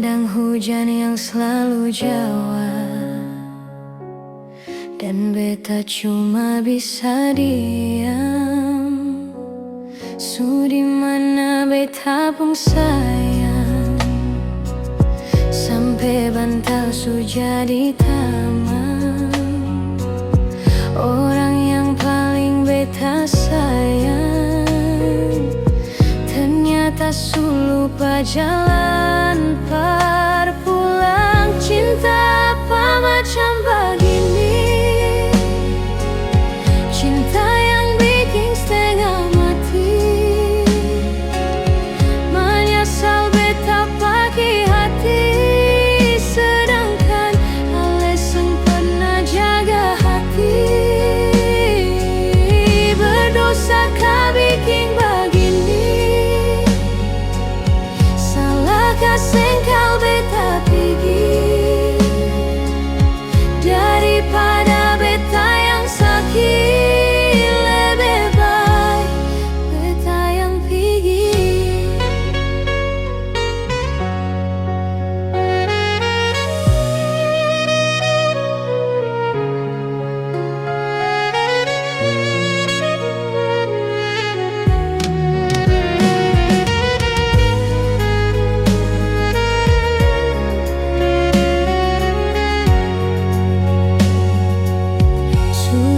Kadang hujan yang selalu Jawa, dan beta cuma bisa diam. Di mana beta pun sayang, sampai bantal su jadi taman. Orang yang paling beta sayang, ternyata su lupa jalan pulang. Cinta apa macam begini? Cinta yang bikin setengah mati, menyesal beta pakai hati, sedangkan alasan pernah jaga hati. Berdosa kah bikin begini? Salahkah sengkau beta pergi, daripada beta yang sakit? Lebih baik beta yang pergi.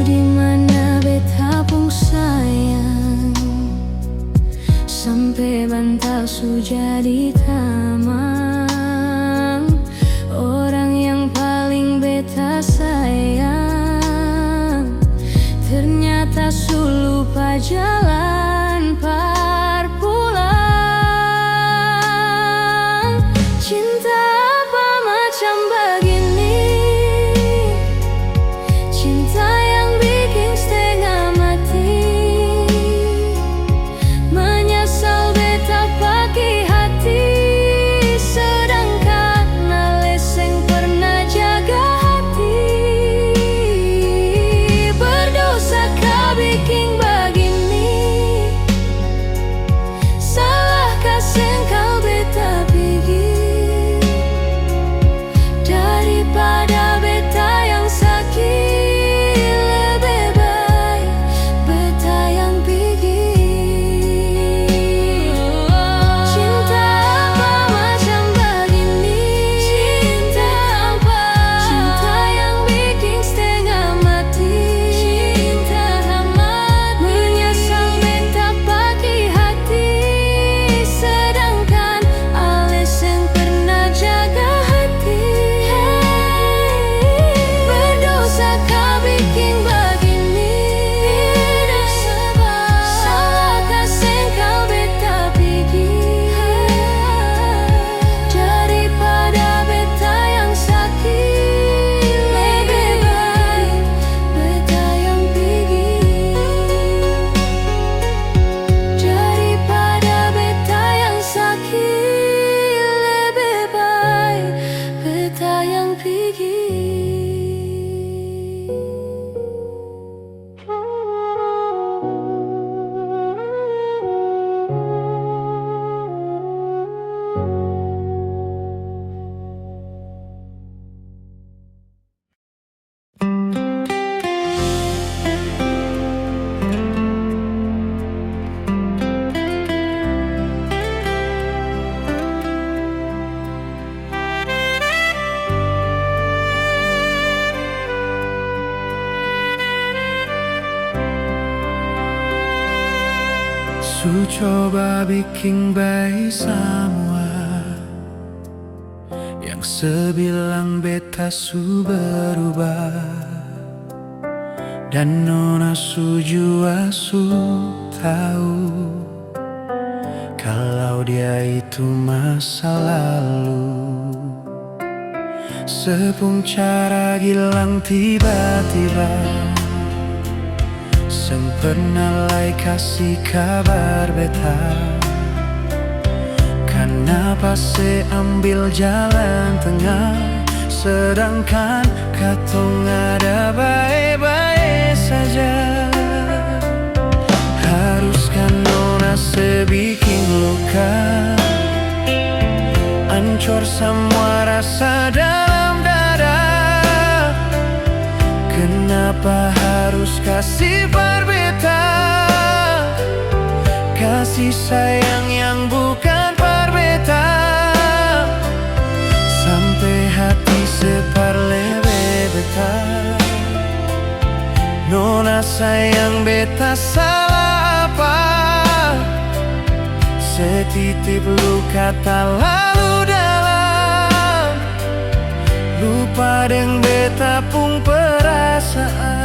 Di mana beta pun sayang, sampai bantal su jadi tamang. Orang yang paling beta sayang, ternyata su lupa jalan pulang. Cinta apa macam begini? Cinta yang bikin setengah mati, menyesal beta pakai hati, sedangkan alasan pernah jaga hati. Berdosa kah bikin begini? Salahkah sengkau beta pergi, daripada beta yang sakit? Su coba bikin baik semua, yang sebilang beta su berubah, dan nona su jua su tahu kalau dia itu masa lalu. Sepung cara gilang tiba-tiba, pernah lai kasih kabar beta, kenapa se ambil jalan tengah, sedangkan katong ada baik-baik saja. Haruskah nona sebikin luka, hancur semua rasa dalam dada. Kenapa harus kasih berbeda? Kasih sayang yang bukan berbeda, sampai hati separlebe beta. Nona sayang beta salah apa? Setitip luka tak lalu dalam, lupa deng beta pun perasaan.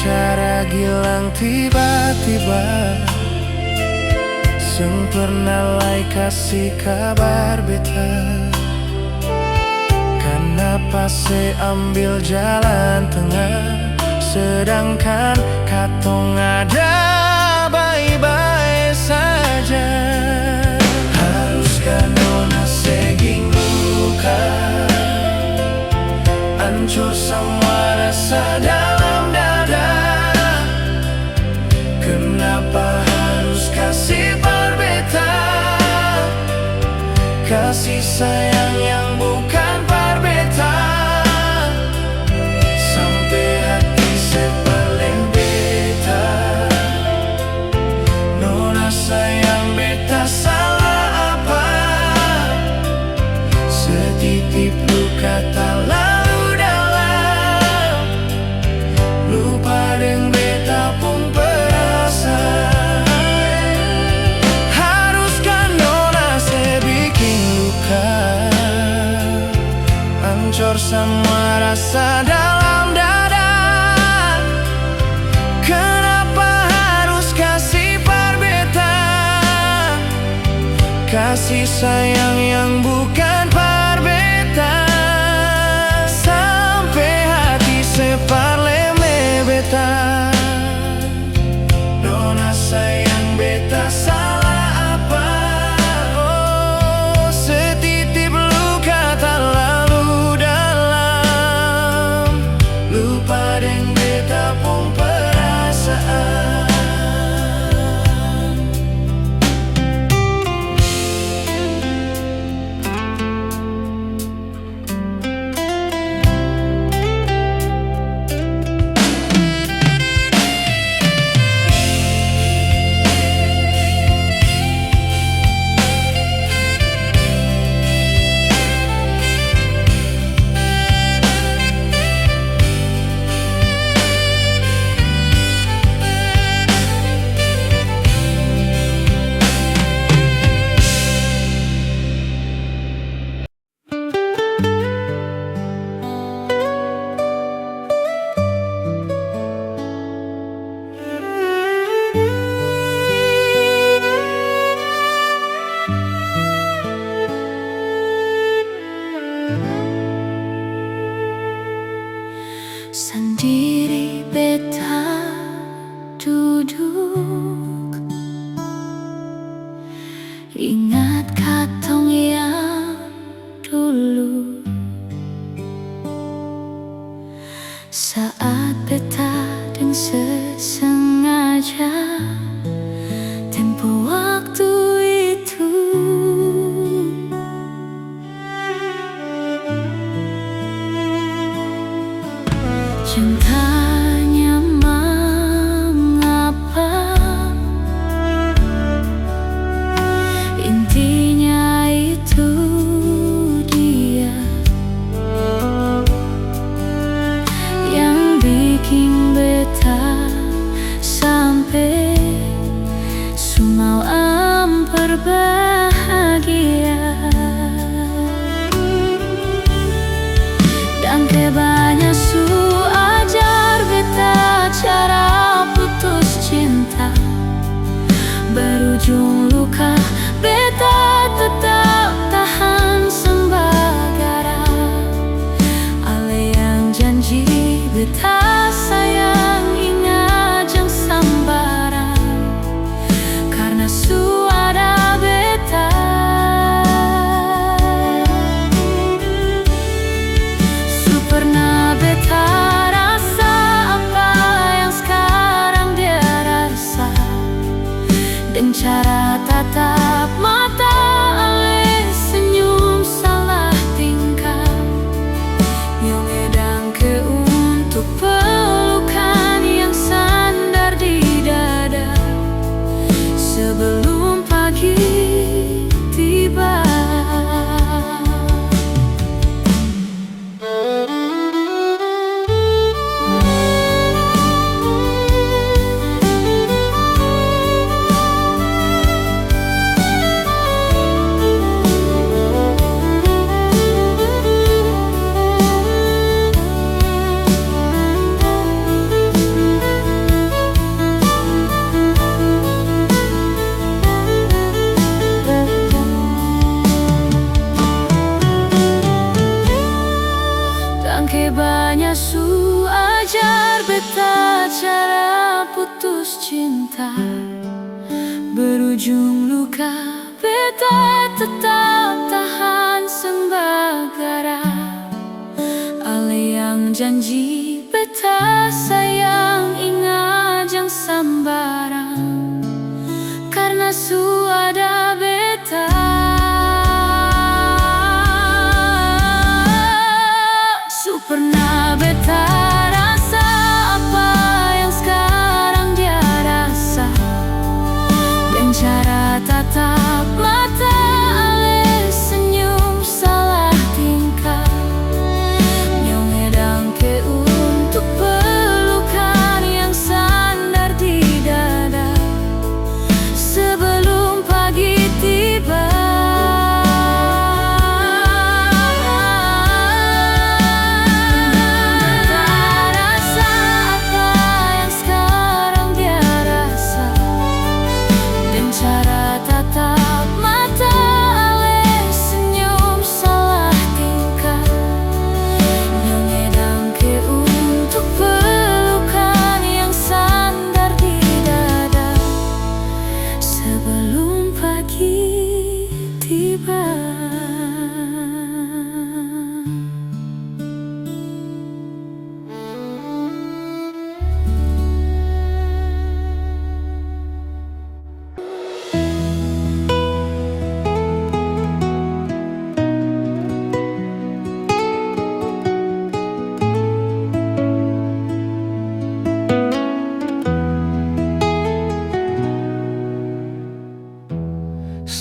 Cara gilang tiba-tiba, sempurna lai kasih kabar beta. Kenapa ambil jalan tengah, sedangkan katong ada baik-baik saja. Haruskah nona seging luka, hancur semua rasa dalam dada. Kenapa harus kasih berbeda? Kasih sayang yang bukan berbeda, sampai hati sepaling beta. Nona sayang beta salah apa? Setitip luka tak lalu dalam, lupa deng beta pun perasaan. Haruskah nona sebikin luka, hancur semua rasa dalam dada. Kenapa harus kasih berbeda? Kasih sayang yang bukan berbeda, sampai hati separleme beta. Nona sayang beta salah apa? Oh, setitip luka tak lalu dalam, lupa deng beta pun perasaan. Sendiri beta duduk, ingat katong yang dulu. Saat beta dan sesengaja tempo waktu itu, cintanya mengapa, intinya itu dia yang bikin beta sampai sumau berbahagia. Dan kebanyak su ajar beta cara putus cinta, berujung luka beta tetap tahan sembagara. Ale yang janji beta sayang beta cara putus cinta berujung luka, beta tetap tahan sembagara. Ale yang janji beta sayang ingat jang sambarang, karena su ada beta. Su pernah beta rasa apa yang sekarang dia rasa, dan cara tatap mata ale senyum salah tingkah, nyong edang ke untuk pelukan yang sandar di dada sebelum pagi tiba.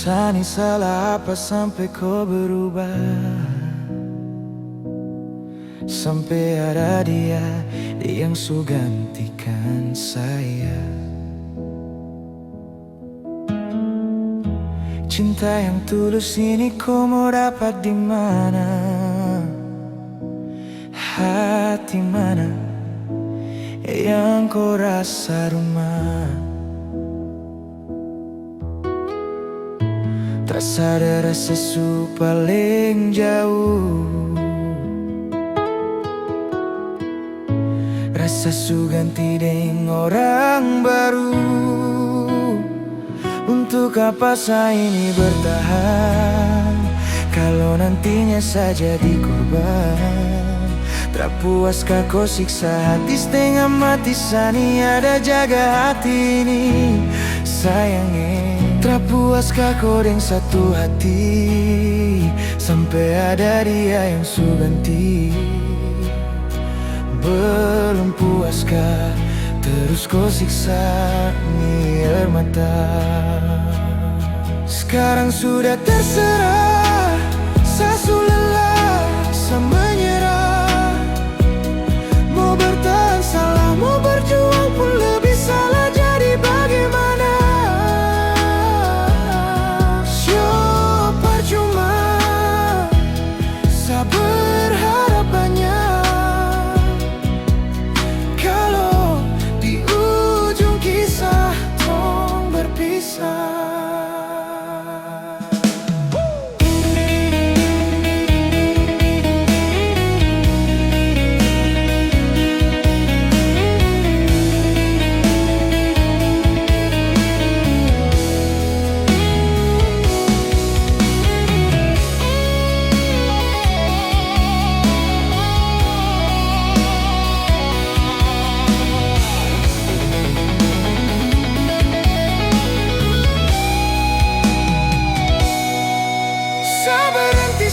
Sani salah apa sampai kau berubah, sampai ada dia yang su gantikan saya. Cinta yang tulus ini kau mau dapat di mana? Hati mana yang kau rasa rumah? Tak sadar rasa su paling jauh, rasa su ganti dengan orang baru. Untuk apa saya ini bertahan kalau nantinya saja di korban? Tak puaskah kau siksa hati setengah mati, sani ada jaga hati ini sayangnya. Tak puaskah kau dengan satu hati sampai ada dia yang su ganti? Belum puaskah terus kau siksa ni air mata? Sekarang sudah terserah, saya su lelah, saya menyerah. Mau bertahan salah, mau berjuang pun lebih salah. Jadi bagaimana?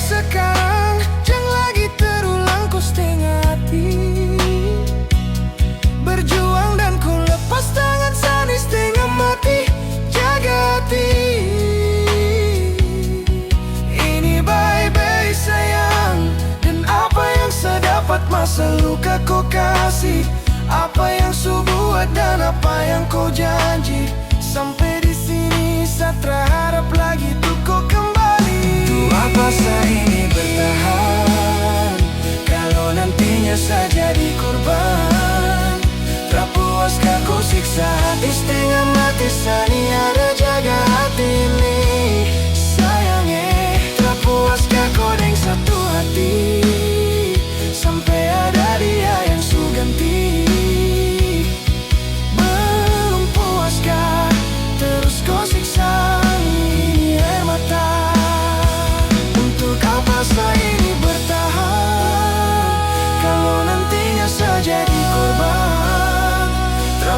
Sekarang jangan lagi terulang kau setengah hati, berjuang dan kau lepas tangan sani setengah mati. Jaga hati ini baik-baik sayang, dan apa yang saya dapat masa luka kau kasih, apa yang su buat dan apa yang kau janji. Sampai di sini saya terharap lagi tuh kau kembali. Tuh apa saya ini bertahan kalau nantinya saya jadi korban? Tak puaskah kau siksa hati setengah mati, sani ada jaga hati ini sayangnya. Tak puaskah kau dengan satu hati sampai ada dia yang su ganti?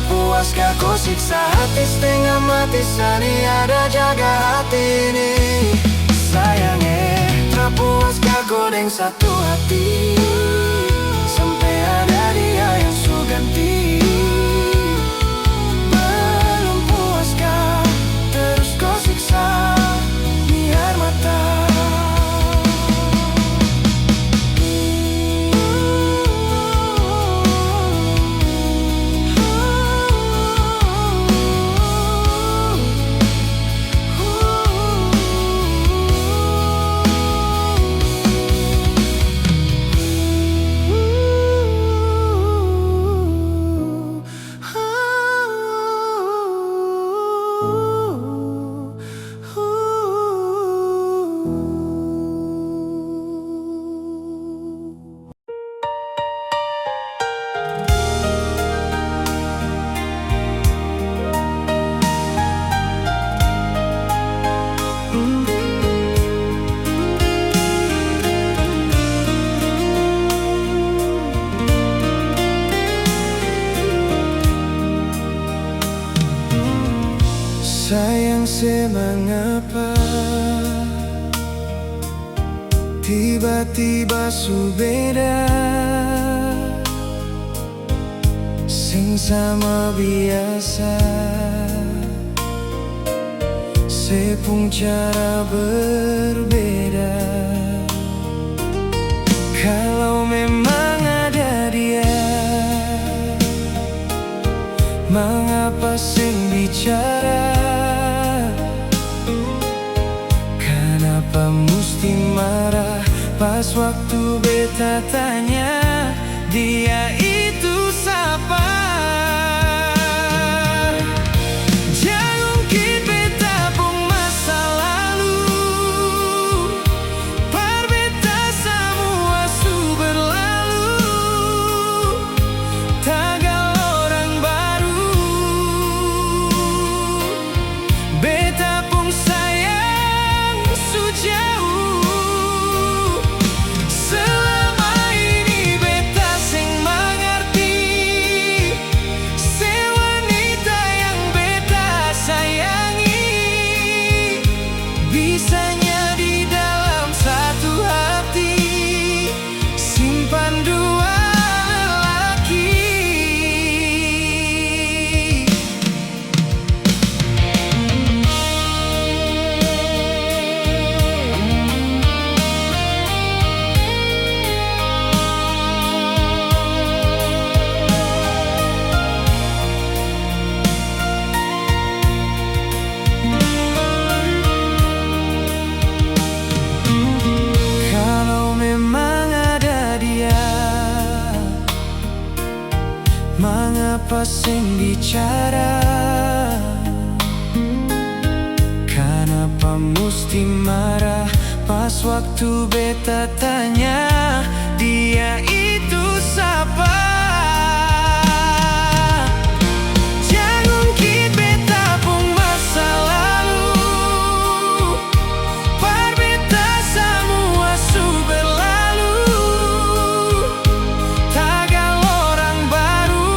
puas kau siksa hati setengah mati sani ada jaga hati ini. Sayangnya terpuas kau godeng satu hati sampai ada dia yang su ganti. Belum puas kau terus kau siksa biar mata. Sayang semangapa tiba-tiba su beda, sing sama biasa sepung cara berbeda. Kalau memang ada dia, mengapa sing bicara? Kenapa mesti marah pas waktu beta tanya dia itu siapa? Jangan ungkit beta pun masa lalu, par beta semua su berlalu, tagal orang baru. Beta pun sayang su jauh, selama ini beta sing mengerti se wanita yang beta sayangi. Bisanya di dalam satu hati simpan dua lelaki. Kalau memang ada dia, mengapa sing bicara? Kenapa mesti marah pas waktu beta tanya dia itu siapa? Jangan ungkit beta pun masa lalu, par beta semua su berlalu, tagal orang baru.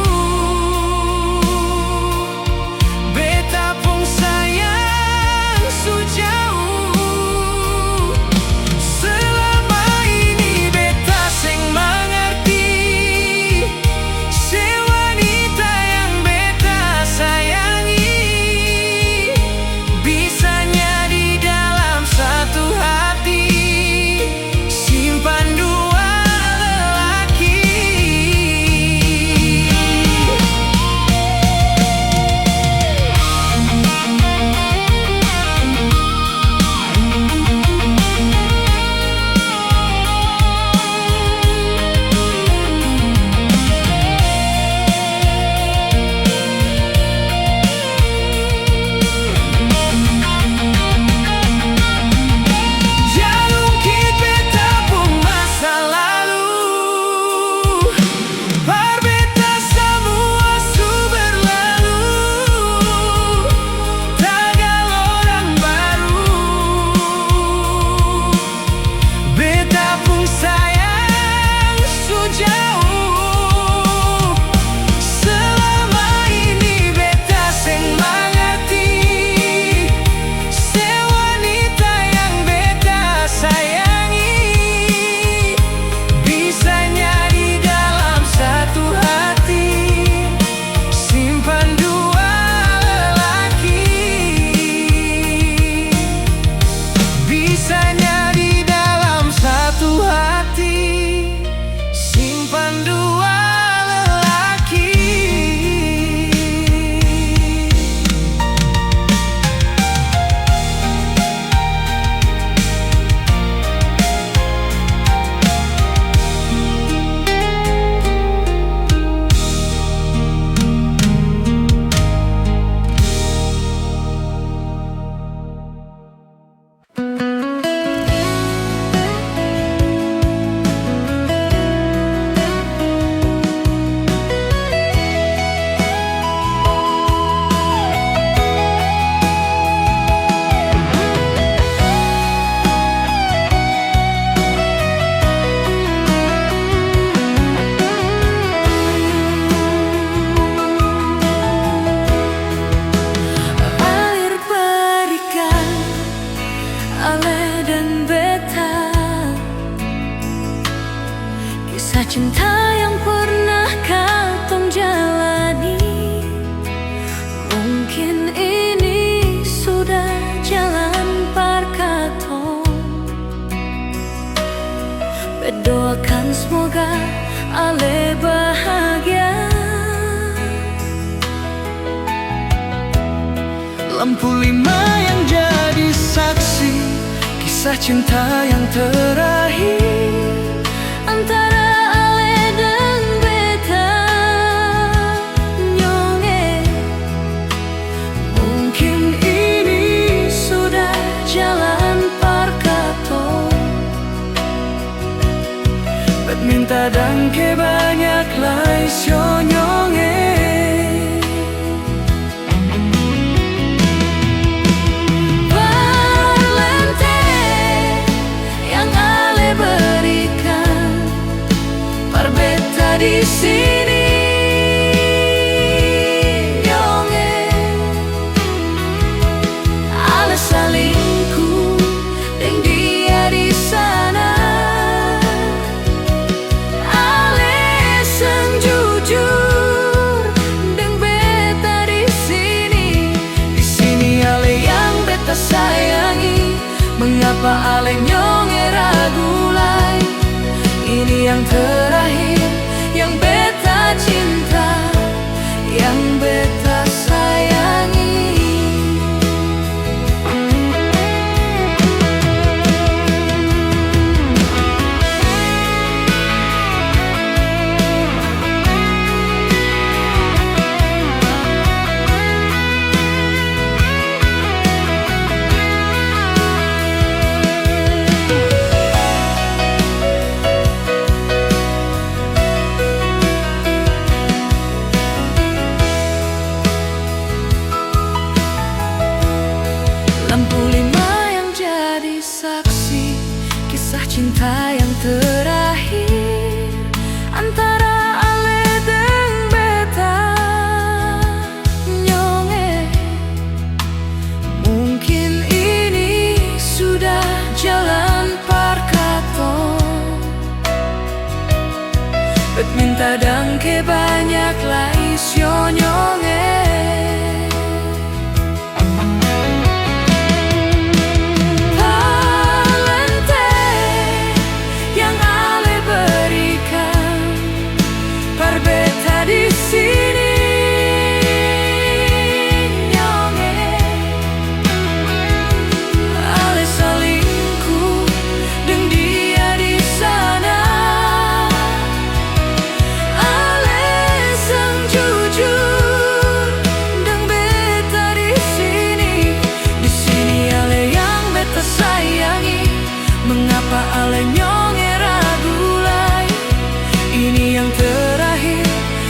Beta pun sayang su jauh, selama ini beta sing mengerti Lampu lima yang jadi saksi kisah cinta yang terakhir antara ale dan beta nyonge. Mungkin ini sudah jalan parkato, bet minta dan ke banyak lai nyonge. Di sini nyonge, ale salingku deng dia di sana. Ale seng jujur deng beta di sini. Di sini ale yang beta sayangi, mengapa ale nyonge ragu lai? Ini yang terakhir, yang beta cinta, yang beta sayangi. Lampu lima yang jadi saksi kisah cinta yang terakhir antara ale dan beta nyonge. Mungkin ini sudah jalan parkato, bet minta dan ke banyak lai nyonge. Di sini nyonge, ale salingku deng dia di sana. Ale sang jujur deng beta di sini. Di sini ale yang beta sayangi, mengapa ale nyonge ragu lai? Ini yang terakhir,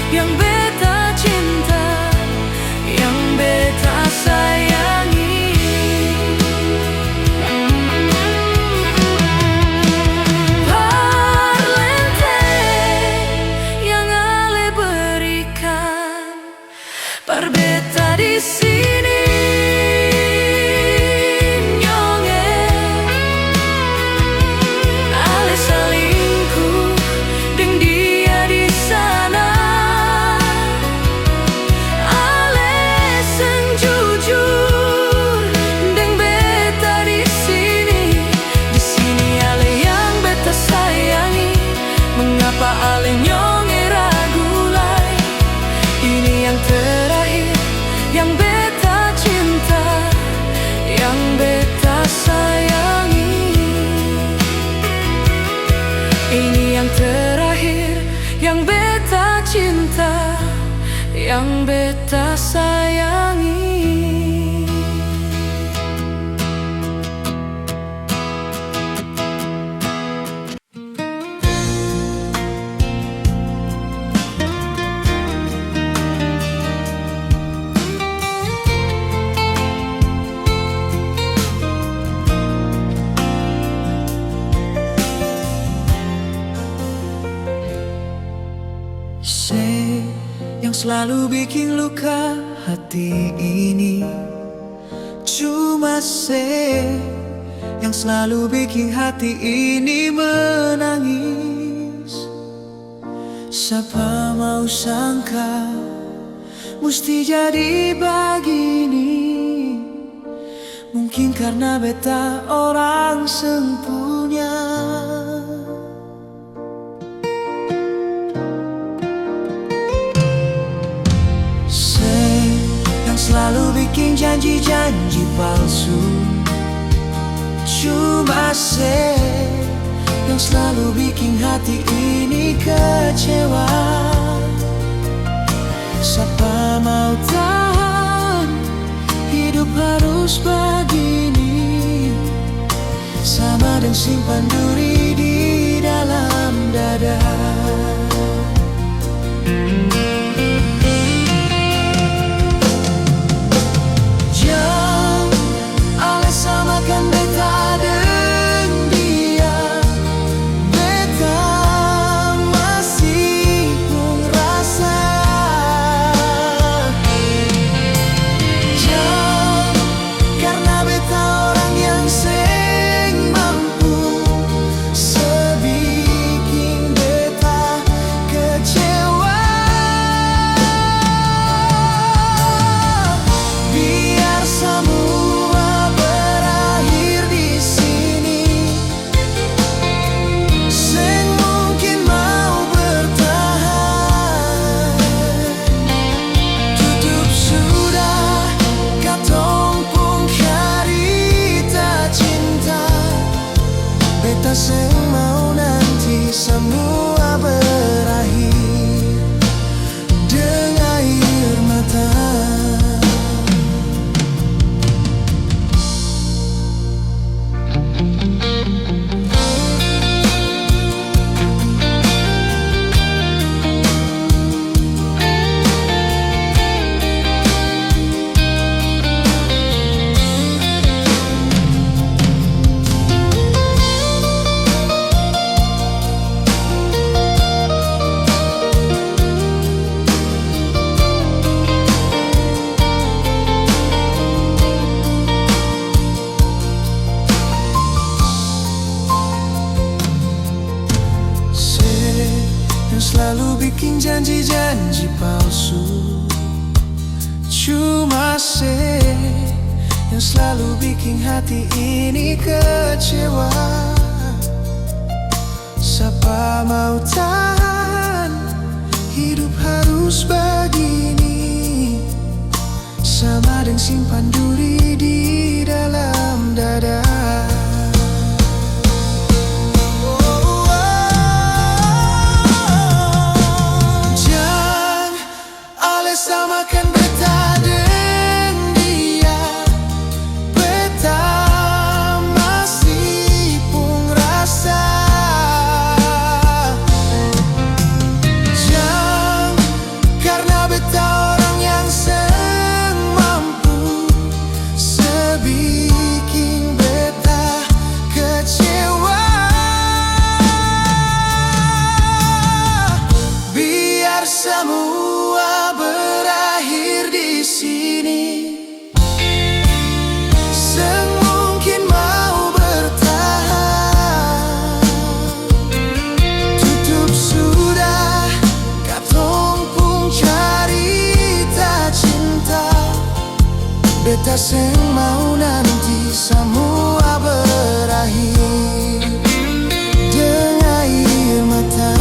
yang beta cinta, yang beta sayangi. Parlente yang ale berikan, par beta di sini nyonge. Ale salingku deng dia di sana. Mengapa ale nyonge ragu lai? Ini yang terakhir, yang beta cinta, yang beta sayangi. Ini yang terakhir, yang beta cinta, yang beta sayangi. Yang selalu bikin luka hati ini cuma yang selalu bikin hati ini menangis. Siapa mau sangka mesti jadi begini. Mungkin karena beta orang sempurna. selalu bikin janji-janji palsu. Cuma yang selalu bikin hati ini kecewa. Siapa mau tahan hidup harus begini, sama dan simpan duri di dalam dada. Jangan ale samakan beta dengan dia. Beta masih pun rasa. Jangan karena beta orang yang seng mampu, sebikin beta kecewa. Biar semua berakhir di sini, seng mungkin mau bertahan. Tutup sudah katong pun cerita cinta. Beta seng mau nanti semua berakhir dengan air mata. Yang selalu bikin janji-janji palsu. Cuma yang selalu bikin hati ini kecewa. Siapa mau tahan hidup harus begini, sama dan simpan duri di dalam dada. Samakan beta dengan dia. Beta masih pun rasa. Jangan karena beta orang yang seng mampu, sebikin beta kecewa. Biar semua berakhir di sini, seng mungkin mau bertahan. Tutup sudah katong pun cerita cinta. Beta seng mau nanti semua berakhir dengan air mata.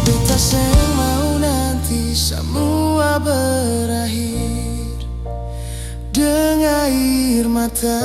Beta seng mau nanti semua berakhir dengan air mata.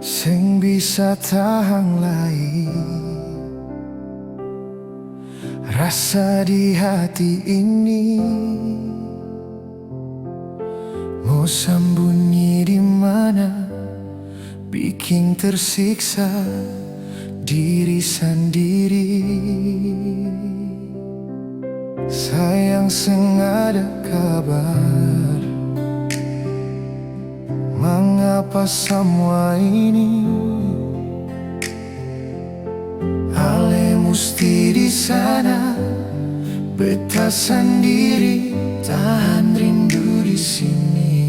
Seng bisa tahan lagi rasa di hati ini. Mau sembunyi di mana, bikin tersiksa diri sendiri. Sayang seng ada kabar, mengapa semua ini? Ale musti di sana Beta sendiri tahan rindu di sini.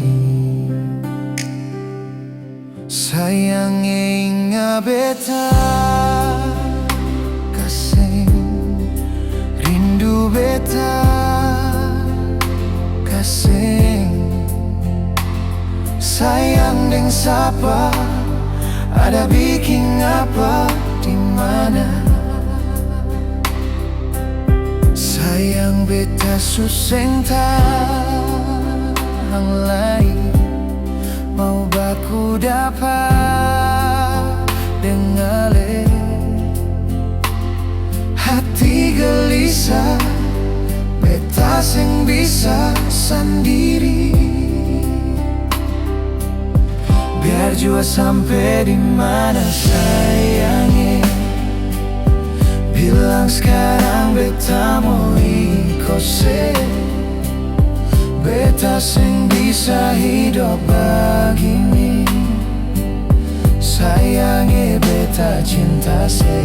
Sayang inga beta kasih rindu beta kasih. Sayang deng sapa ada bikin apa di mana. Sayang beta suseng tahang lain mau baku dapat dengale. Hati gelisah beta sing bisa sendiri. Biar jua sampai di mana sayangnya. Bilang sekarang beta mau ikose. Beta sing bisa hidup begini. Sayangnya beta cinta se.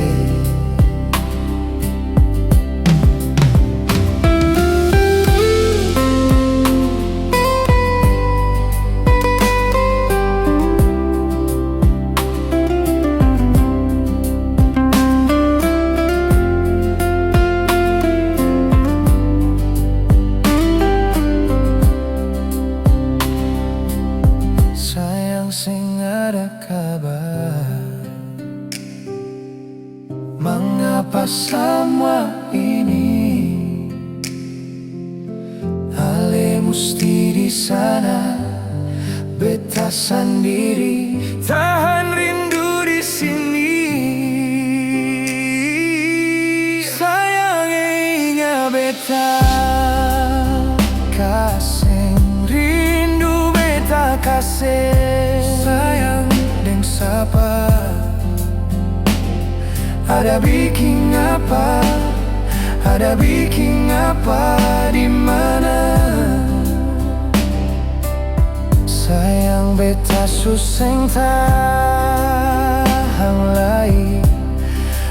Sing ada kabar. Mengapa semua ini Ale musti di sana. Beta sendiri tahan rindu di sini. Sayang inga beta kasih rindu beta kasih. Sayang deng sapa ada bikin apa, ada bikin apa di mana. Sayang beta suseng tahang lain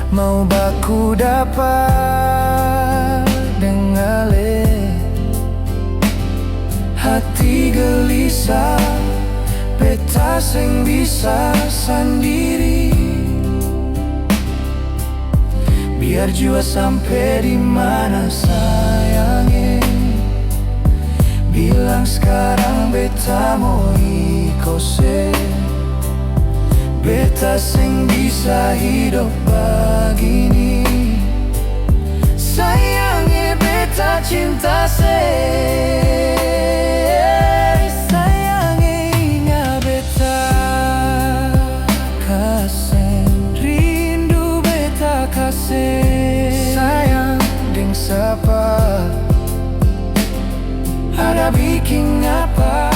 mau baku dapat dengale. Hati gelisah beta sing bisa sendiri. Biar jua sampai di mana sayangnya. Bilang sekarang beta mau ikose. Beta sing bisa hidup begini. Sayangnya beta cinta se. Sayang deng sapa ada bikin apa,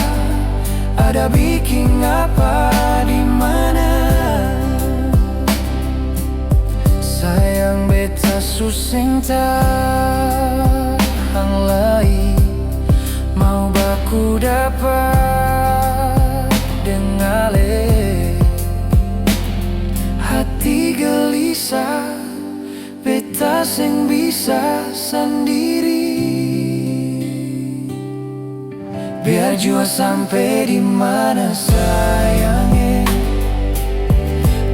ada bikin apa di mana. Sayang beta suseng tahang lain mau baku dapat dengale. Hati gelisah beta sing bisa sendiri. Biar jua sampai di mana sayangnya.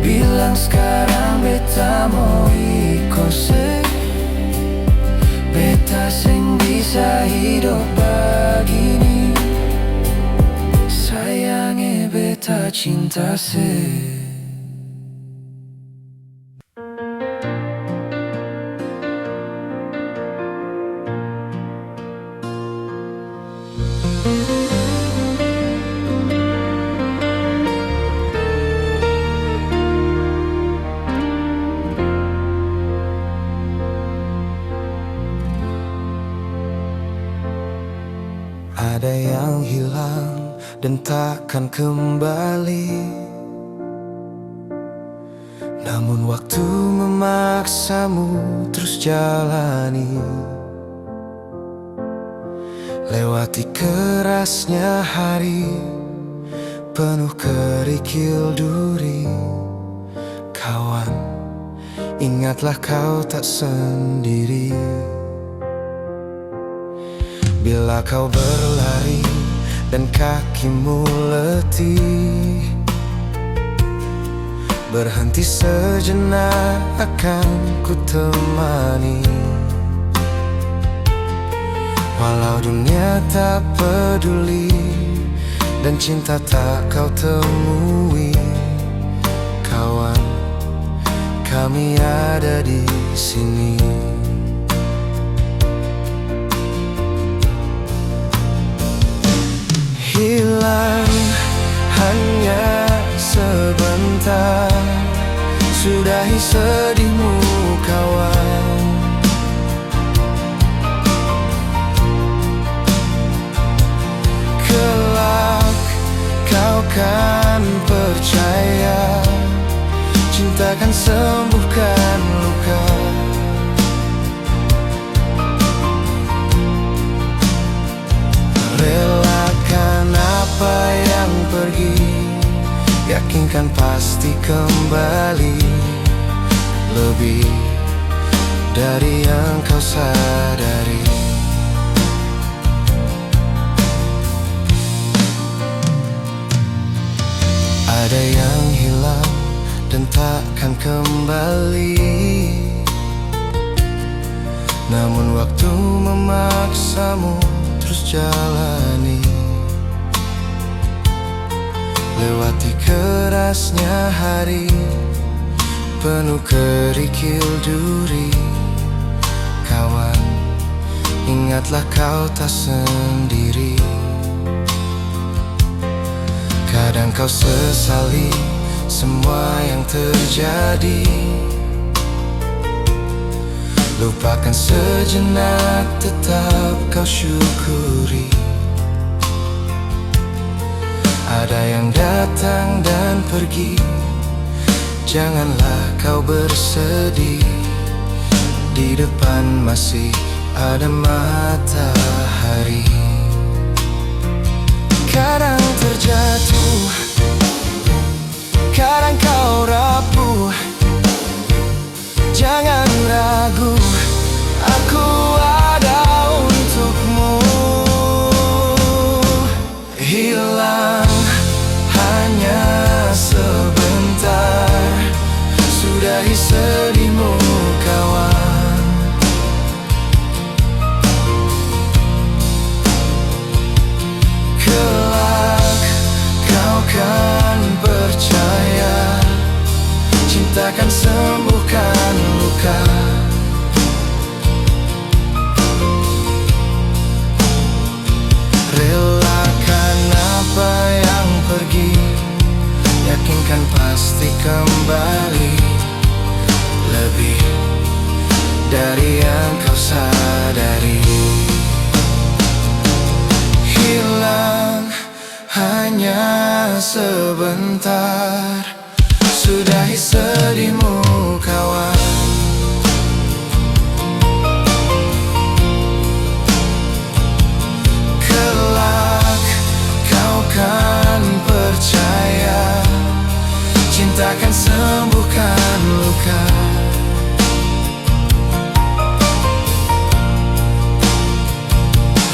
Bilang sekarang beta mau ikose. Beta sing bisa hidup begini. Sayangnya beta cinta se. Ada yang hilang dan takkan kembali. Namun waktu memaksamu terus jalani. Lewati kerasnya hari penuh kerikil duri. Kawan, ingatlah kau tak sendiri. Bila kau berlari dan kakimu letih, berhenti sejenak akan ku temani. Walau dunia tak peduli dan cinta tak kau temui, kawan, kami ada di sini. Hilang hanya sebentar, sudahi sedihmu kawan. Kelak kau kan percaya, cinta kan sembuhkan luka. Relakan apa yang pergi, yakinkan pasti kembali, lebih dari yang kau sadari. Ada yang hilang dan takkan kembali, namun waktu memaksamu terus jalani. Lewati kerasnya hari, penuh kerikil duri, kawan, ingatlah kau tak sendiri. Kadang kau sesali semua yang terjadi, lupakan sejenak, tetap kau syukuri. Ada yang datang dan pergi, janganlah kau bersedih. Di depan masih ada matahari. Kadang terjatuh, kadang kau rapuh, jangan ragu, aku ada untukmu. Hilang hanya sebentar, sudahi sedihmu kawan. Kelak kau kan percaya, cinta kan sembuhkan luka. Relakan apa yang pergi, yakinkan pasti kembali, lebih dari yang kau sadari. Hilang hanya sebentar, sudahi sedihmu kawan. Kelak kau kan percaya, cinta kan sembuhkan luka.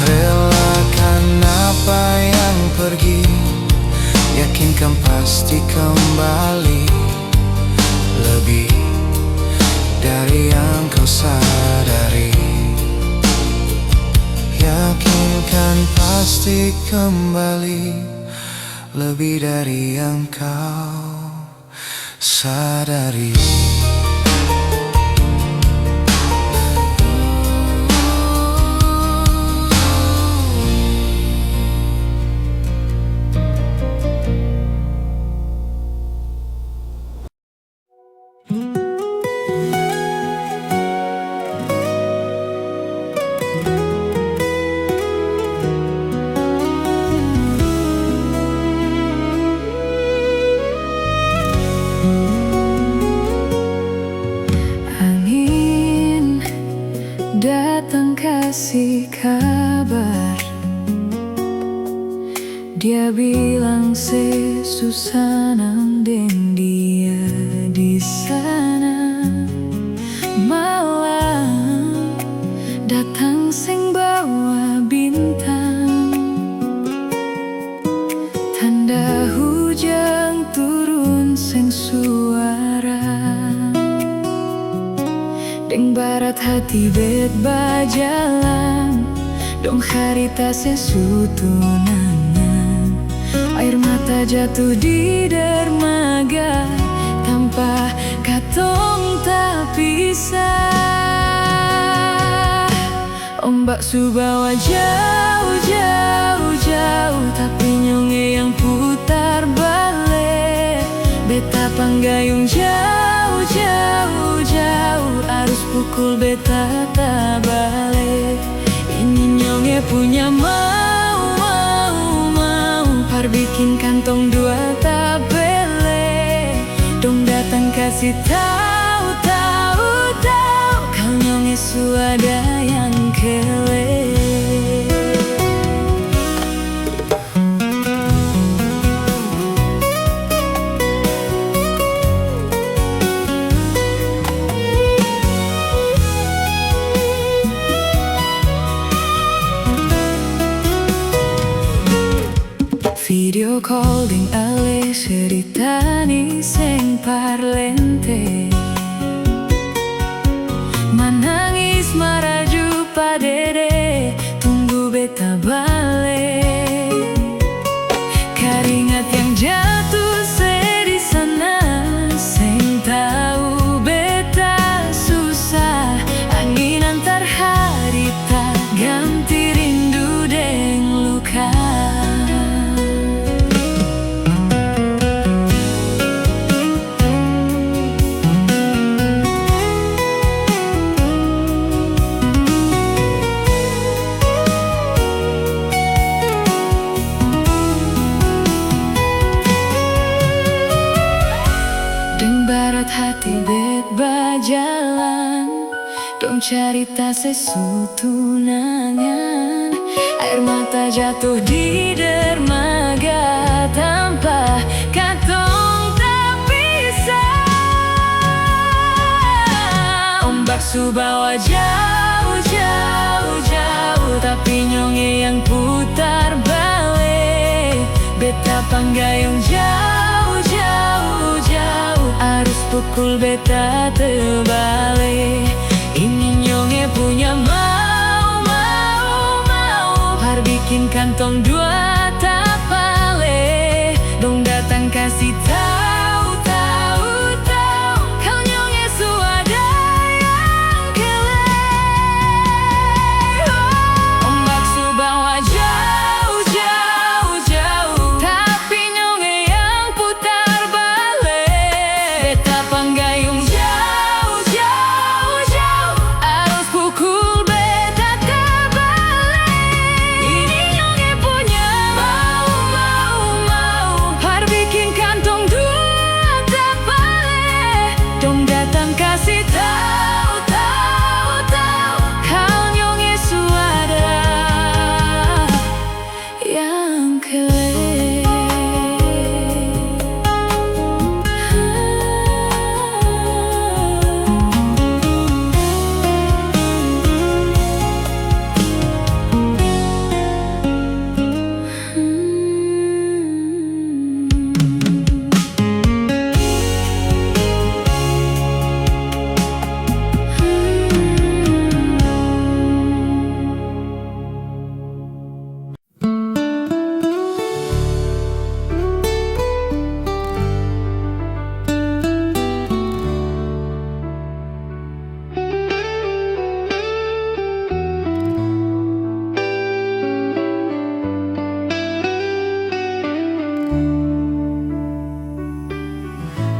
Relakan apa yang pergi, yakinkan pasti kembali, lebih dari yang kau sadari. Yakinkan pasti kembali, lebih dari yang kau sadari. Datang kasih kabar, dia bilang susah den dia di sana. Malam datang sing bawa bintang, hati bet bajalan, dong harita sesutunangan. Air mata jatuh di dermaga, tanpa katong tak pisah. Ombak subawa jauh, jauh, jauh, tapi nyonge yang putar balik. Beta panggayung jauh, jauh, jauh, arus pukul beta tak balik. Ini nyonge punya mau, mau, mau, par bikin kantong dua tak bele. Dong datang kasih tahu, tahu, tahu, kau nyonge suada yang kele. Video call ding ale ceritani seng parlente, manangis maraju padede, tunggu beta balik. Keringat yang jatuh di sana, seng tahu beta susah. Angin antar harita ganti rindu deng luka. Hati bet bajalan, dong carita sesutunangan. Air mata jatuh di dermaga, tanpa katong tak pisah. Ombak subawa jauh, jauh, jauh, tapi nyonge yang putar balik. Beta panggayung jauh, jauh, jauh, arus pukul beta terbalik. Ini nyonge punya mau, mau, mau, par bikin kantong dua tak bale. Dong datang kasih tahu, tahu, tahu, kau nyonge suada yang kele. Ombak subawa jauh, jauh, jauh, tapi nyonge yang putar balik. Beta panggayung jauh, jauh, jauh, arus pukul beta terbalik. Ini nyonge punya mau, mau, mau, par bikin kantong dua tak balik. Dong datang kasih tahu, tahu, tahu, kau nyonge suada yang kele.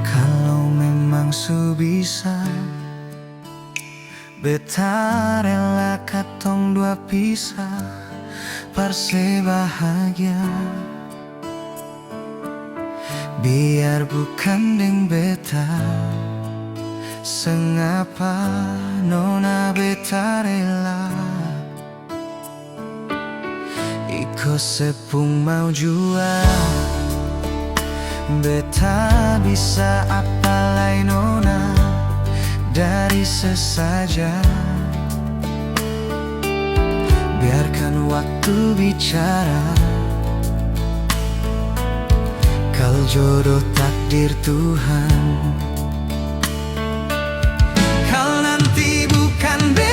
Kalau memang su bisa, beta rela katong dua pisah, parse bahagia. Biar bukan deng beta, sengapa nona beta rela. Iko sepung mau jua, beta bisa apa lain nona dari sesaja. Biarkan waktu bicara, kal jodoh takdir Tuhan. Kal nanti bukan beta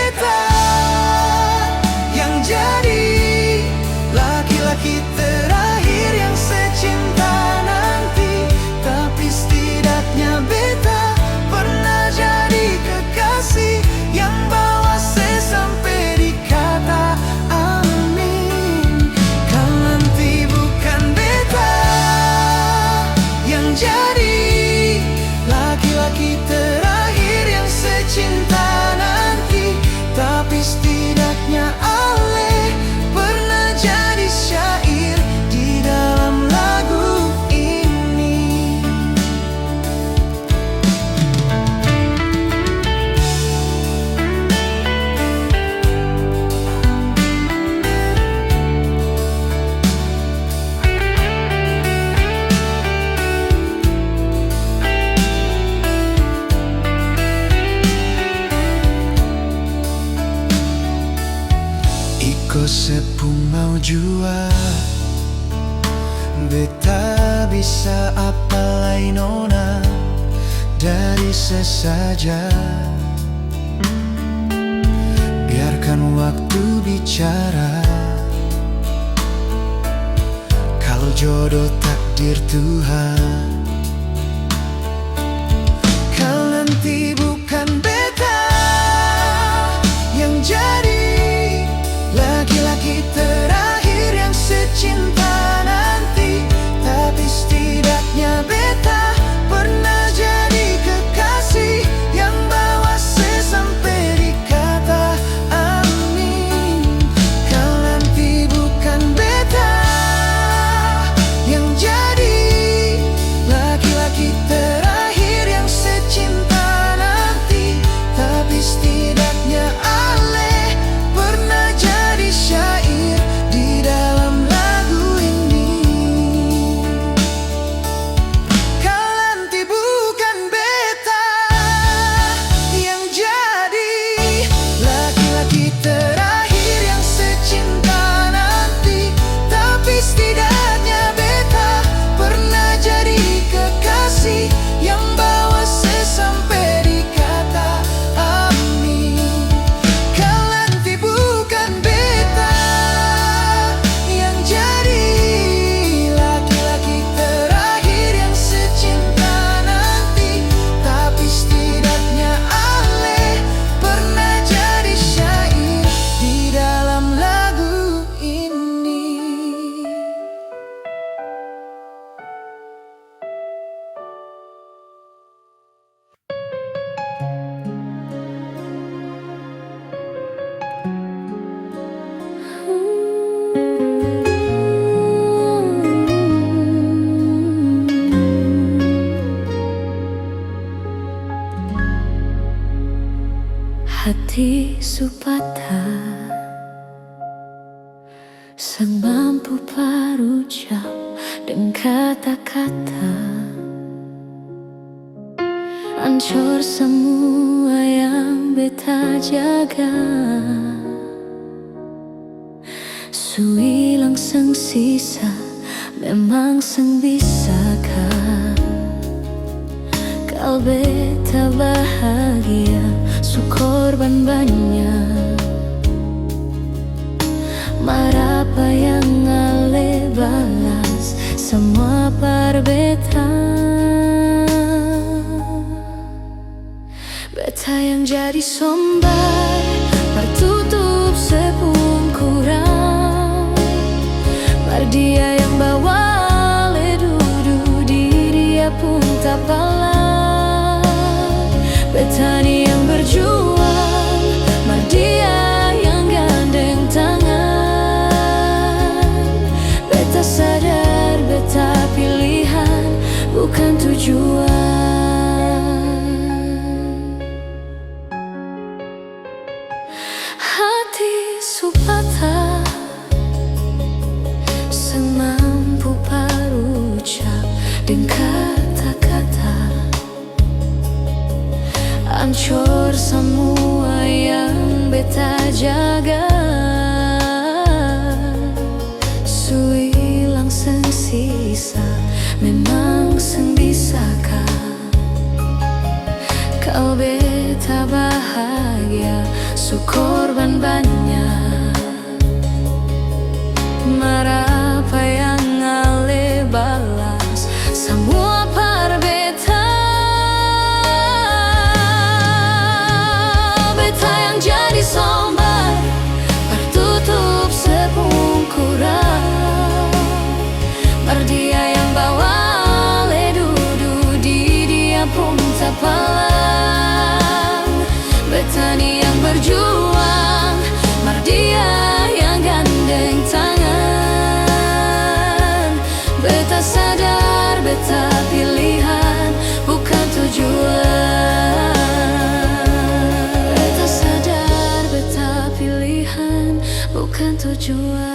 Joko sepung mau jua beta bisa apa lain nona dari sesaja. Biarkan waktu bicara. Kalau jodoh takdir Tuhan, kalau nanti bukan beta yang jadi laki-laki terakhir yang secinta nanti, tapi setidaknya beta pernah jadi kekasih yang bawa sampai di kata amin. Kalau nanti bukan beta yang jadi laki-laki terakhir yang secinta nanti, tapi setidaknya ale pernah jadi syair di dalam lagu ini. Kalau nanti bukan beta yang jadi laki-laki terakhir yang secinta nanti, tapi setidaknya beta pernah jadi kekasih yang bawa sampai di kata amin. Kalau nanti bukan beta yang jadi laki-laki terakhir yang secinta nanti, tapi setidaknya ale pernah jadi syair di dalam lagu ini. Hati supata sang mampu berucap dengan kata-kata, hancur semua yang beta jaga. Suilang sang sisa memang sang bisakah kau beta bahagia su korban banyak. Marapa yang ale balas semua beta. Beta yang jadi sombar tertutup sepungkuran, dia yang bawa ale duduk di dia pun tak pala. Beta ni yang berjuang, dia yang gandeng tangan. Beta sadar beta pilihan bukan tujuan. Hati supata sang mampu berucap dengan kata-kata, hancur semua yang beta jaga. Suilang sang sisa memang sang bisakah kau beta bahagia su korban banyak. Marapa yang ale balas semua beta. Beta yang jadi sombar tertutup sepungkuran, dia yang bawa ale duduk di dia pun tak palang. Beta ni yang berjuang, dia yang gandeng tangan. Beta sadar beta pilihan bukan tujuan. Beta sadar beta pilihan bukan tujuan.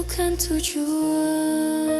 tentukan tujuan.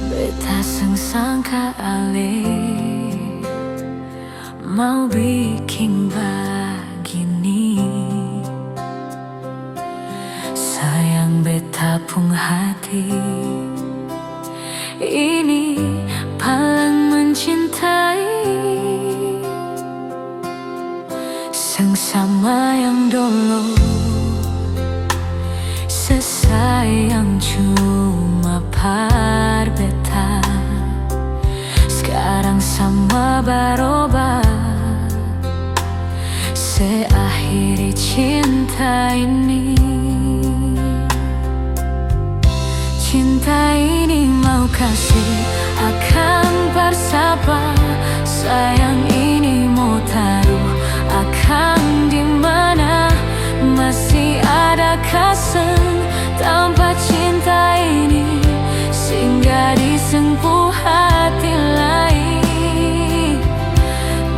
Beta sangka ale mau bikin begini. Sayang beta pung hati ini paling mencintai. Sengsama yang dulu sesayang cuma par beta. Sekarang sama berubah, seakhiri cinta ini. Cinta ini mau kasih akan bersapa. Sayang ini mau taruh akan dimana. Masih ada kasih tanpa cinta ini, singgah di sengpuh hati lain.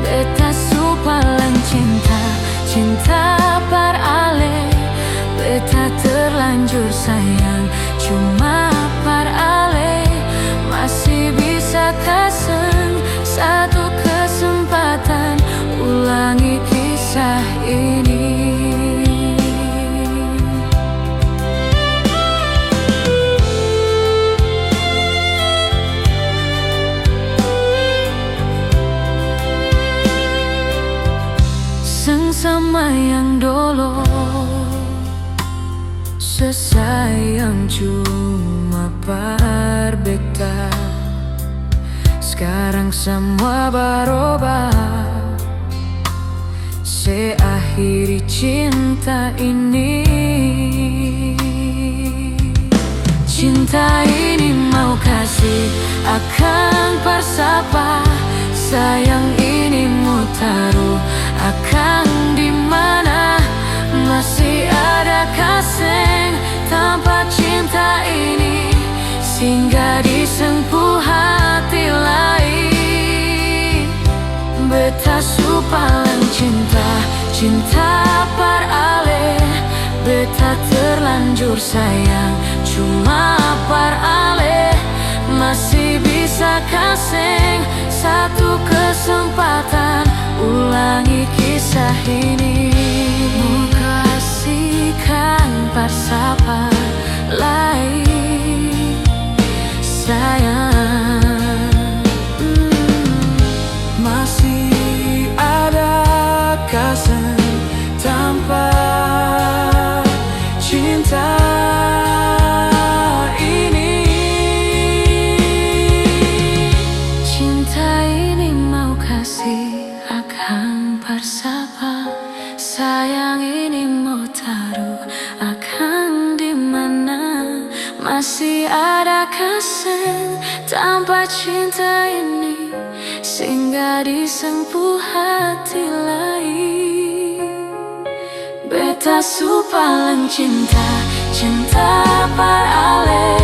Beta supalang cinta, cinta parale. Beta terlanjur sayang cuma parale. Masih bisa kasih satu kesempatan, ulangi kisah ini. Sama yang dulu sesayang cuma par beta. Sekarang semua berubah, seakhiri cinta ini. Cinta ini mau kasih akan bersapa. Sayang ini mau taruh akan dimana. Masih ada kasih tanpa cinta ini, singgah di sengpuh hati lain. Beta supalang cinta, cinta parale. Beta terlanjur sayang cuma parale. Masih bisa kasih satu kesempatan, ulangi kisah ini. Kasihkan bersapa lain sayang. Masih ada kasih tanpa cinta ini. Cinta ini mau kasih akan bersapa. Sayang ini mau taruh akan dimana. Masih ada kasih tanpa cinta ini, singgah di sengpuh hati lain. Beta supalang cinta, cinta parale.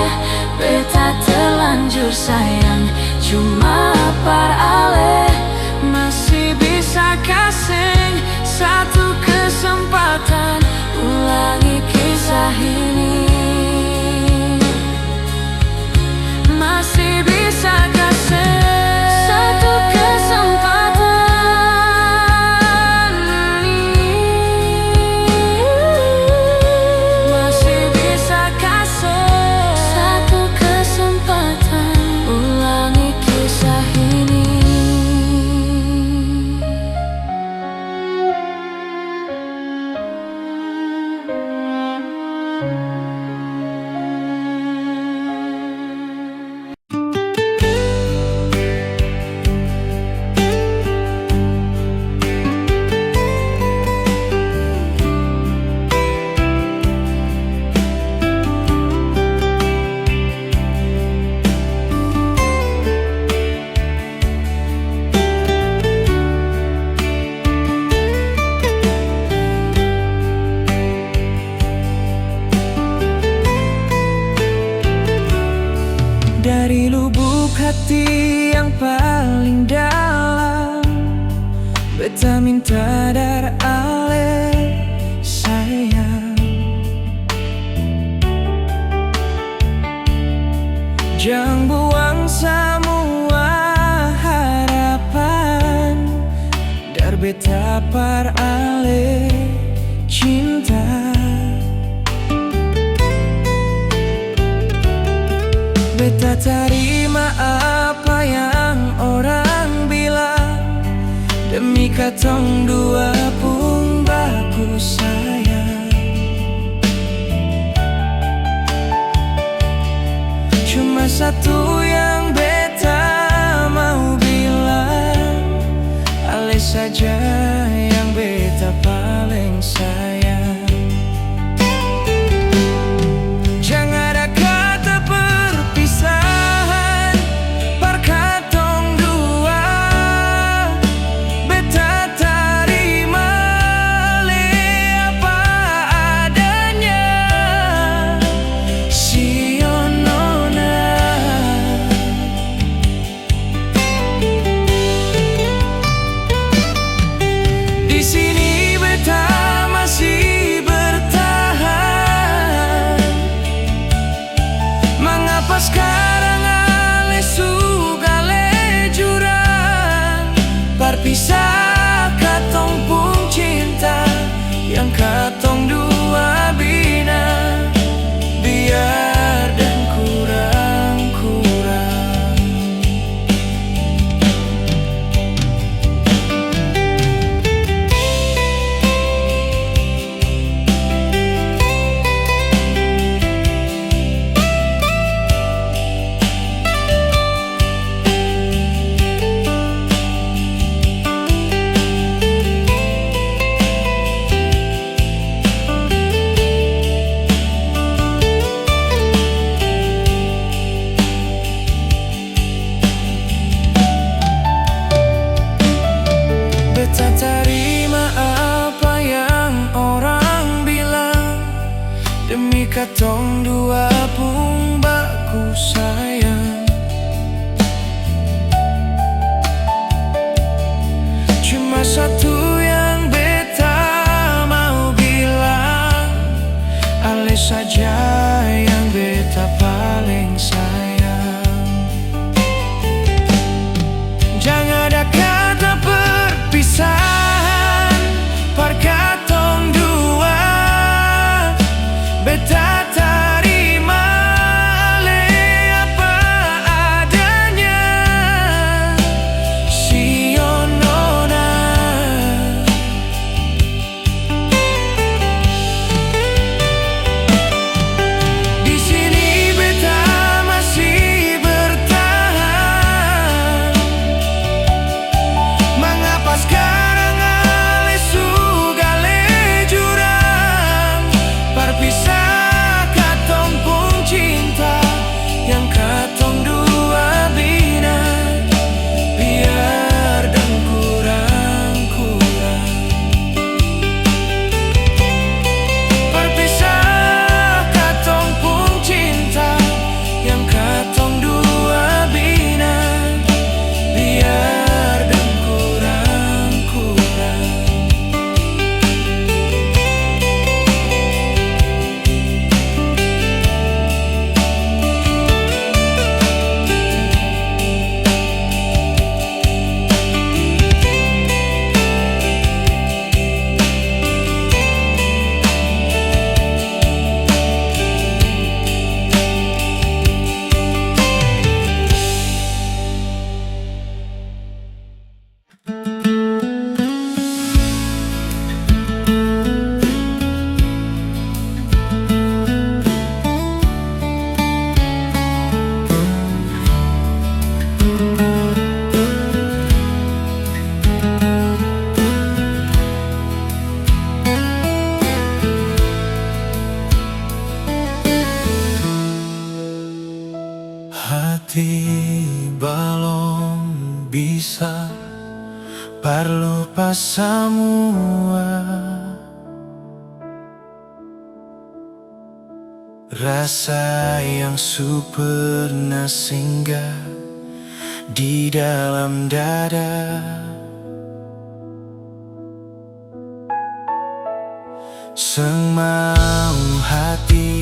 Beta terlanjur sayang cuma parale. Masih bisa kasih satu kesempatan, ulangi kisah ini. Masih bisa kasih satu kesempatan, masih bisa kasih Dari lubuk hati yang paling dalam, beta minta dar ale sayang. Jangan buang semua harapan, dar beta par ale cinta. Beta terima apa yang orang bilang, demi katong dua pun baku sayang. Cuma satu yang beta mau bilang, ale saja yang beta paling sayang. Jangan ada kata perpisahan par katong dua, beta terima le apa adanya. Sion nona, di sini beta masih bertahan. Mengapa sekarang ale sugale jurang, berpisah katong pun cinta yang katong dua bina, biar dan kurang-kurang. Beta terima apa yang orang bilang, demi katong dua pun baku sayang. Cuma satu yang beta mau bilang, ale saja yang beta paling sayang. Jangan ada kata perpisahan par katong dua, beta terima le apa adanya. Sion nona, di sini beta masih bertahan. Mengapa sekarang ale sugale jurang, berpisah katong pun cinta yang katong dua bina, biar dan kurang-kurang. Berpisah katong pun cinta yang katong dua bina, biar dan kurang-kurang. Hati belum bisa berlupa semua Rasa yang pernah singgah di dalam dada, semau hati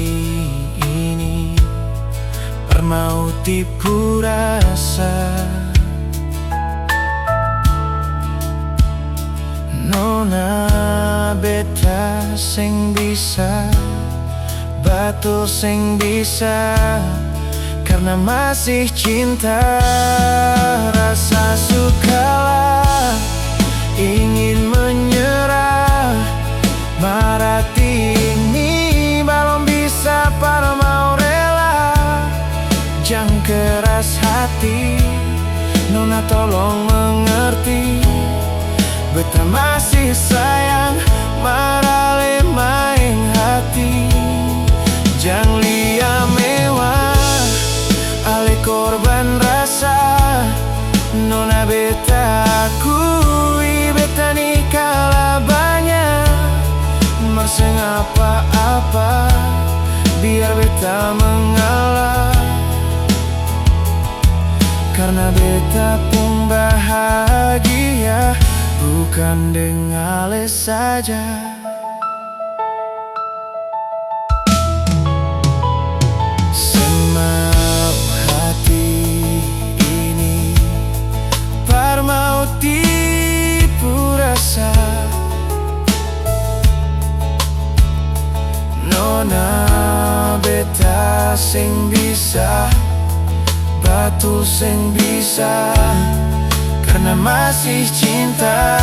ini permau tipu rasa. Nona beta sing bisa, batu sing bisa, karena masih cinta. Rasa sukalah ingin menyerah, marati ini belum bisa pada mau rela. Jangan keras hati, Nona tolong mengerti. Beta masih sayang, marale main hati. Jangan lia mewah, ale korban rasa. Nona beta akui, beta ni kalah banyak. Merseng apa-apa, biar beta mengalah. Karena beta pun bahagia, bukan dengan ale saja. Semau hati ini parmau tipu rasa. Nona beta sing bisa, batu sing bisa, karena masih cinta.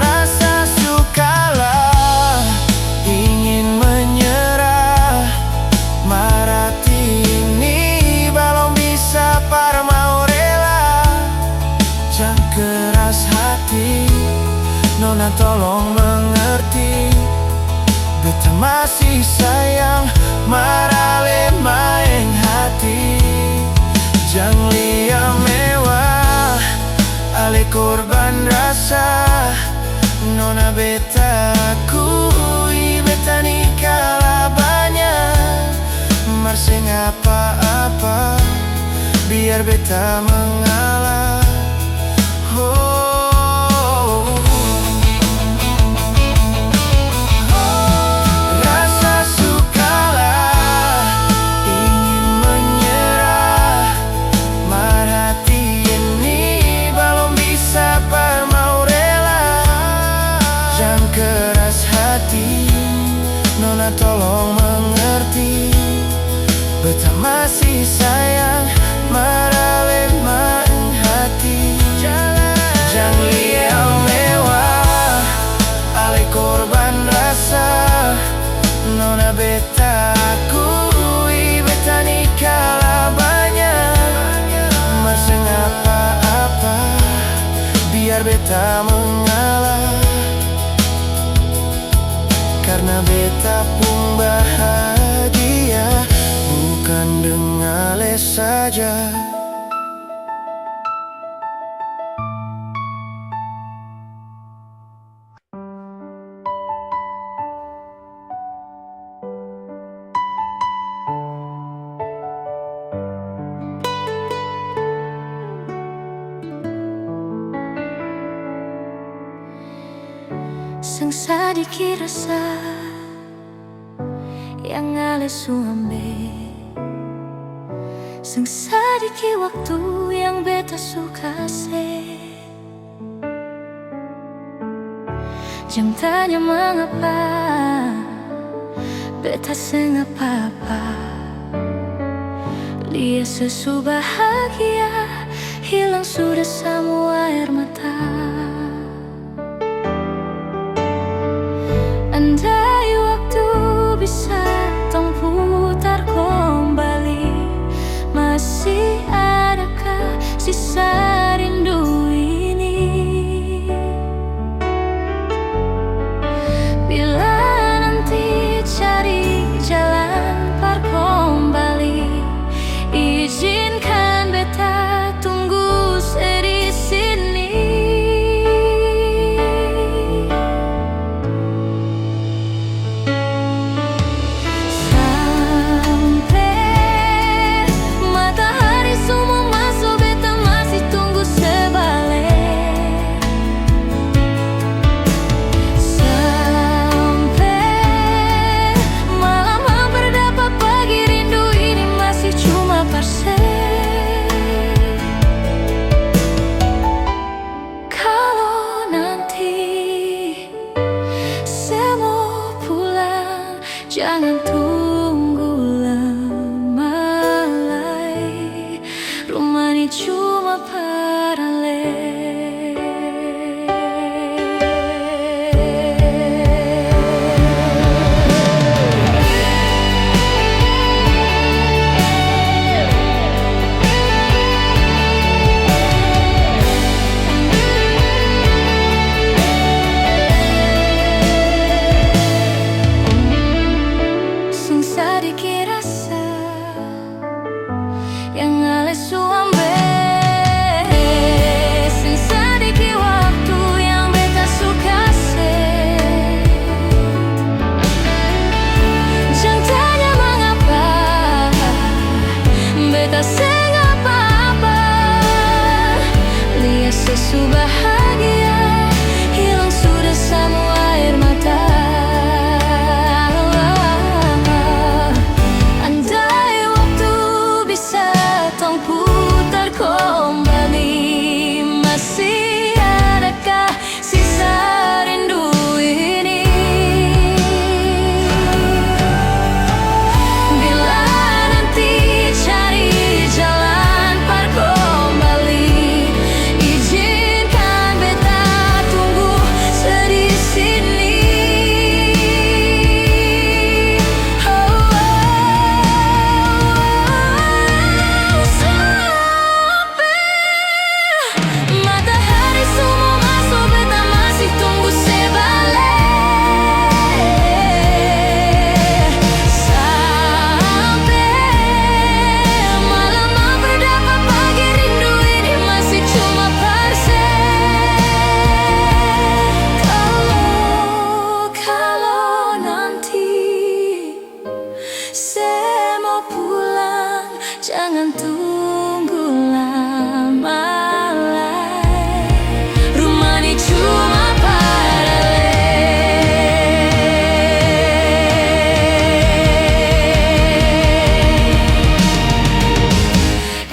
Rasa sukalah ingin menyerah, marati ini belum bisa pada mau rela. Jangan keras hati, Nona tolong mengerti. Beta masih sayang, marale main hati. Jangan lia mewah, ale korban rasa. Nona beta akui, beta ni kalah banyak. Merseng apa-apa, biar beta mengalah. Rasa sukalah ingin menyerah, marati ini belum bisa par mau rela. Jangan keras hati, Nona tolong mengerti. Beta masih sayang, marale main hati. Jangan lia mewah, ale korban rasa. Nona beta akui, beta ni kalah banyak. Merseng apa-apa, biar beta mengalah. Karena beta pun bahagia, bukan dengan ale saja. Sang sadiki rasa yang ale suambe, sang sadiki waktu yang beta suka se. Jangan tanya mengapa, beta seng apa-apa. Lia sesu bahagia, hilang sudah semua air mata. Andai waktu bisa tong putar kembali, masih adakah sisa rindu ini? Bila nanti cari jalan par kembali, izinkan beta tunggu di sini. ini cuma paralel. Sedikit rasa yang alis suambe, sedikit waktu yang beta suka se. Jangan tanya mengapa beta seng apa-apa. Lihat sesu bahagia hilang sudah semua air mata. Masih adakah sisa rindu ini? Bila nanti cari jalan par kembali, izinkan beta tunggu di sini. Matahari semua masuk, beta masih tunggu sebalik. Sampai malam berdapat pagi, rindu ini masih cuma parse. Kalau nanti saya mau pulang, jangan tunggu lama. Rumah ini cuma paralel.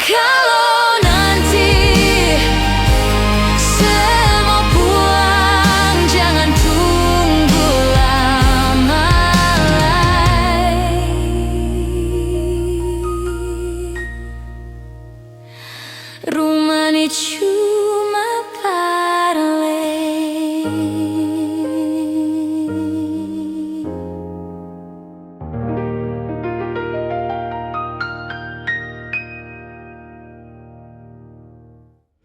Kalau nanti saya mau pulang, jangan tunggu lama lagi. Rumah ini cuma paralel.